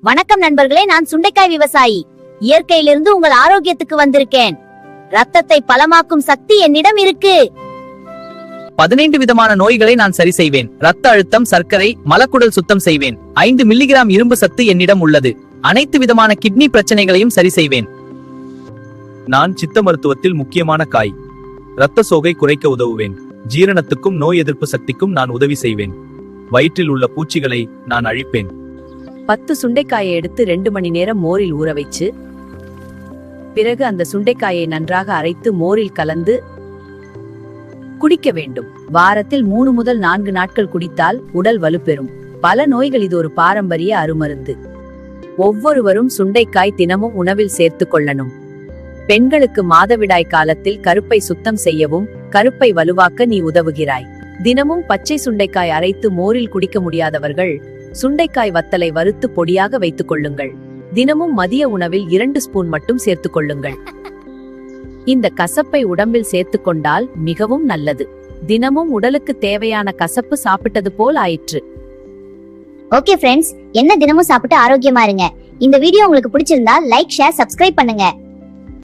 வணக்கம் நண்பர்களே, நான் சுண்டைக்காய் விவசாயி. இயற்கையிலிருந்து உங்கள் ஆரோக்கியத்துக்கு வந்திருக்கேன். ரத்தத்தை பலமாக்கும் சக்தி என்னிடம் இருக்கு. 15 விதமான நோய்களை நான் சரி செய்வேன். ரத்த அழுத்தம், சர்க்கரை, மலக்குடல் சுத்தம் செய்வேன். 5 மில்லிகிராம் இரும்பு சத்து என்னிடம் உள்ளது. அனைத்து விதமான கிட்னி பிரச்சனைகளையும் சரி செய்வேன். நான் சித்த மருத்துவத்தில் முக்கியமான காய். இரத்த சோகை குறைக்க உதவுவேன். ஜீரணத்துக்கும் நோய் எதிர்ப்பு சக்திக்கும் நான் உதவி செய்வேன். வயிற்றில் உள்ள பூச்சிகளை நான் அழிப்பேன். 10 சுண்டைக்காயை எடுத்து 2 மணி நேரம் மோரில் ஊற வைச்சு, பிறகு அந்த சுண்டைக்காயை நன்றாக அரைத்து மோரில் கலந்து குடிக்க வேண்டும். வாரத்தில் 3 முதல் 4 நாட்கள் குடித்தால் உடல் வலுப்பெறும். பல நோய்கள் இது ஒரு பாரம்பரிய அருமருந்து. ஒவ்வொருவரும் சுண்டைக்காய் தினமும் உணவில் சேர்த்து கொள்ளணும். பெண்களுக்கு மாதவிடாய் காலத்தில் கருப்பை சுத்தம் செய்யவும் கருப்பை வலுவாக்க நீ உதவுகிறாய். தினமும் பச்சை சுண்டைக்காய் அரைத்து மோரில் குடிக்க முடியாதவர்கள் சுண்டைக்காய் வத்தலை வறுத்து பொடியாக வைத்துக் கொள்ளுங்கள். தினமும் மதிய உணவில் 2 ஸ்பூன் மட்டும் சேர்த்துக் கொள்ளுங்கள். இந்த கசப்பை உடம்பில் சேர்த்துக் கொண்டால் மிகவும் நல்லது. தினமும் உடலுக்கு தேவையான கசப்பு சாப்பிட்டது போல் ஆயிற்று. ஓகே ஃப்ரெண்ட்ஸ், என்ன தினமும் சாப்பிட்டு ஆரோக்கியமா இருங்க. இந்த வீடியோ உங்களுக்கு பிடிச்சிருந்தா லைக், ஷேர், சப்ஸ்கிரைப் பண்ணுங்க.